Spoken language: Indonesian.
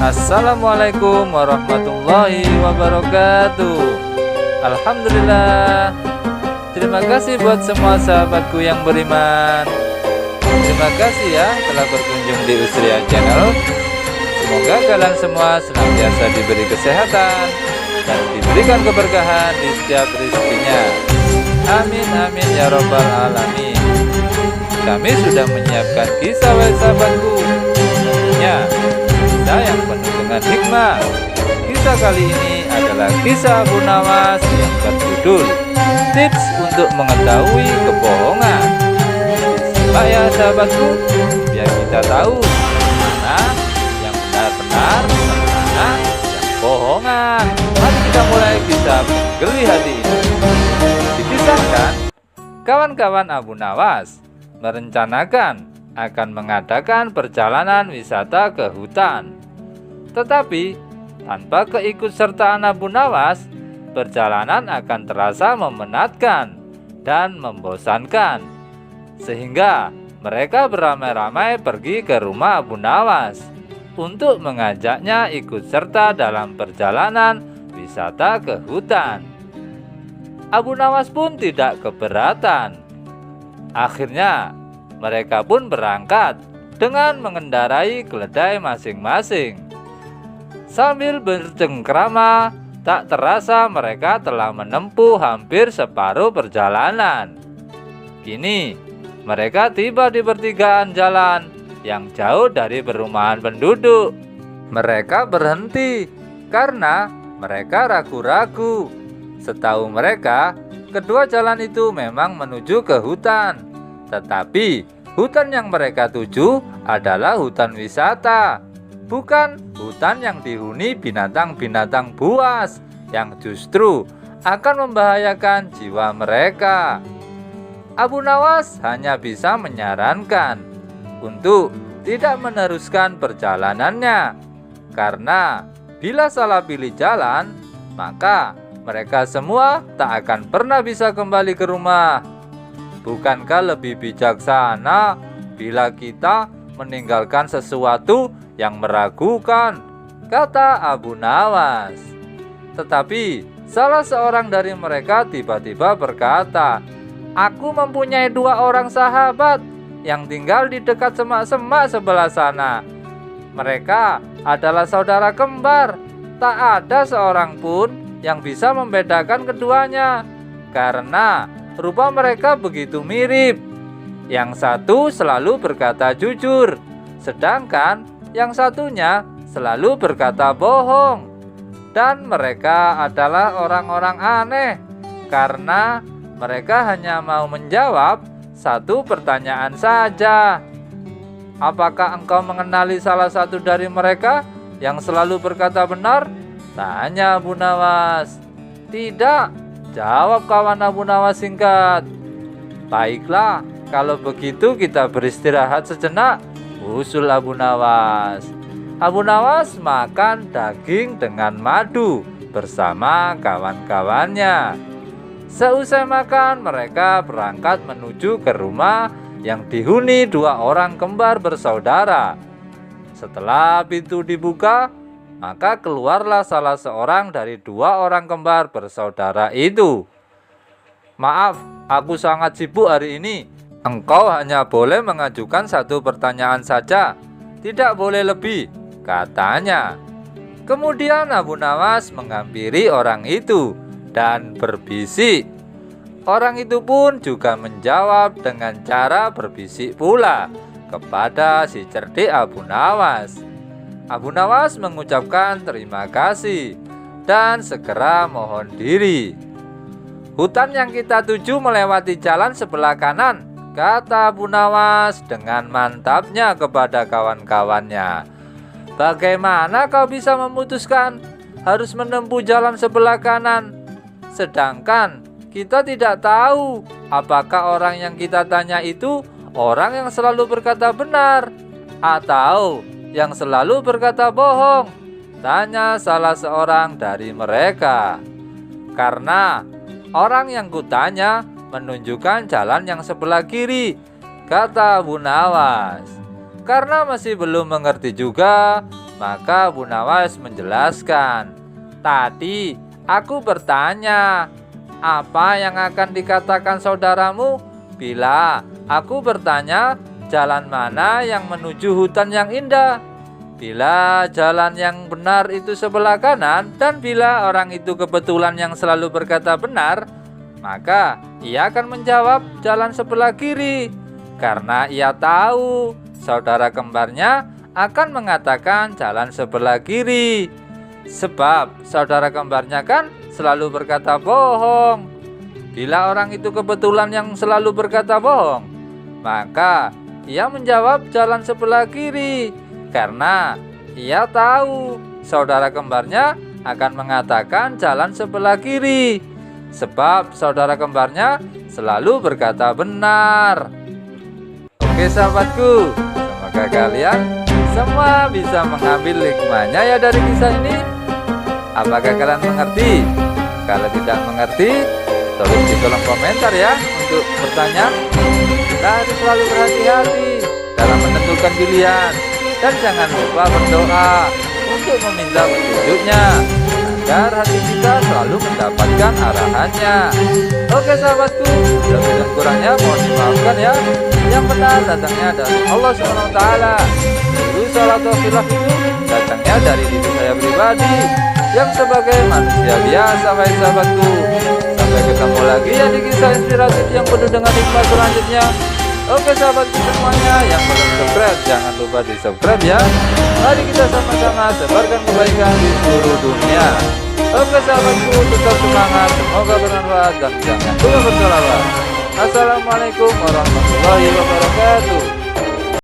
Assalamualaikum warahmatullahi wabarakatuh. Alhamdulillah. Terima kasih buat semua sahabatku yang beriman. Terima kasih ya telah berkunjung di Usria Channel. Semoga kalian semua senantiasa diberi kesehatan dan diberikan keberkahan di setiap rezekinya. Amin amin ya robbal alamin. Kami sudah menyiapkan kisah wahai sahabatku. Tentunya kisah yang penuh dengan hikmah. Kisah kali ini adalah kisah Abu Nawas yang berjudul Tips untuk Mengetahui Kebohongan. Simak ya sahabatku, biar kita tahu mana yang benar-benar, mana yang bohongan. Mari kita mulai kisah menggeli hati ini. Dikisahkan, kawan-kawan Abu Nawas merencanakan akan mengadakan perjalanan wisata ke hutan. Tetapi tanpa keikutsertaan Abu Nawas, perjalanan akan terasa memenatkan dan membosankan. Sehingga mereka beramai-ramai pergi ke rumah Abu Nawas untuk mengajaknya ikut serta dalam perjalanan wisata ke hutan. Abu Nawas pun tidak keberatan. Akhirnya mereka pun berangkat dengan mengendarai keledai masing-masing. Sambil bercengkrama, tak terasa mereka telah menempuh hampir separuh perjalanan. Kini mereka tiba di pertigaan jalan yang jauh dari perumahan penduduk. Mereka berhenti karena mereka ragu-ragu. Setahu mereka, kedua jalan itu memang menuju ke hutan. Tetapi hutan yang mereka tuju adalah hutan wisata, bukan hutan yang dihuni binatang-binatang buas yang justru akan membahayakan jiwa mereka. Abu Nawas hanya bisa menyarankan untuk tidak meneruskan perjalanannya, karena bila salah pilih jalan, maka mereka semua tak akan pernah bisa kembali ke rumah. Bukankah lebih bijaksana bila kita meninggalkan sesuatu yang meragukan? Kata Abu Nawas. Tetapi salah seorang dari mereka tiba-tiba berkata, "Aku mempunyai 2 orang sahabat yang tinggal di dekat semak-semak sebelah sana. Mereka adalah saudara kembar. Tak ada seorang pun yang bisa membedakan keduanya, karena rupa mereka begitu mirip. Yang satu selalu berkata jujur, sedangkan yang satunya selalu berkata bohong. Dan mereka adalah orang-orang aneh, karena mereka hanya mau menjawab satu pertanyaan saja." "Apakah engkau mengenali salah satu dari mereka yang selalu berkata benar?" tanya Abu Nawas. "Tidak," jawab kawan Abu Nawas singkat. "Baiklah, kalau begitu kita beristirahat sejenak," usul Abu Nawas. Abu Nawas makan daging dengan madu bersama kawan-kawannya. Seusai makan, mereka berangkat menuju ke rumah yang dihuni 2 orang kembar bersaudara. Setelah pintu dibuka, maka keluarlah salah seorang dari 2 orang kembar bersaudara itu. "Maaf, aku sangat sibuk hari ini. Engkau hanya boleh mengajukan 1 pertanyaan saja, tidak boleh lebih," katanya. Kemudian Abu Nawas menghampiri orang itu dan berbisik. Orang itu pun juga menjawab dengan cara berbisik pula kepada si cerdik Abu Nawas. Abu Nawas mengucapkan terima kasih dan segera mohon diri. "Hutan yang kita tuju melewati jalan sebelah kanan," kata Abu Nawas dengan mantapnya kepada kawan-kawannya. "Bagaimana kau bisa memutuskan harus menempuh jalan sebelah kanan? Sedangkan kita tidak tahu apakah orang yang kita tanya itu orang yang selalu berkata benar atau yang selalu berkata bohong," tanya salah seorang dari mereka. "Karena orang yang kutanya menunjukkan jalan yang sebelah kiri," kata Abu Nawas. Karena masih belum mengerti juga, Maka Bu Nawas menjelaskan, tadi aku bertanya, apa yang akan dikatakan saudaramu bila aku bertanya jalan mana yang menuju hutan yang indah? Bila jalan yang benar itu sebelah kanan, dan bila orang itu kebetulan yang selalu berkata benar, maka ia akan menjawab jalan sebelah kiri, karena ia tahu saudara kembarnya akan mengatakan jalan sebelah kiri. Sebab saudara kembarnya kan selalu berkata bohong. Bila orang itu kebetulan yang selalu berkata bohong, maka ia menjawab jalan sebelah kiri, karena ia tahu saudara kembarnya akan mengatakan jalan sebelah kiri. Sebab saudara kembarnya selalu berkata benar. Oke sahabatku, semoga kalian semua bisa mengambil hikmahnya ya dari kisah ini. Apakah kalian mengerti? Kalau tidak mengerti, tulis di kolom komentar ya untuk bertanya. Kita harus selalu berhati-hati dalam menentukan pilihan, dan jangan lupa berdoa untuk meminta petunjuknya agar hati kita selalu mendapatkan arahannya. Oke sahabatku, lebih dan kurangnya mohon dimaafkan ya. Yang benar datangnya dari Allah SWT. Guru salat khilaf itu datangnya dari diri saya pribadi yang sebagai manusia biasa. Baik sahabatku, sampai ketemu lagi ya di kisah inspiratif yang penuh dengan hikmah selanjutnya. Oke sahabatku semuanya, yang belum subscribe jangan lupa di subscribe ya. Mari kita sama-sama sebarkan kebaikan di seluruh dunia. Oke sahabatku, tetap semangat, semoga bermanfaat dan jangan lupa berselawat. Assalamualaikum warahmatullahi wabarakatuh.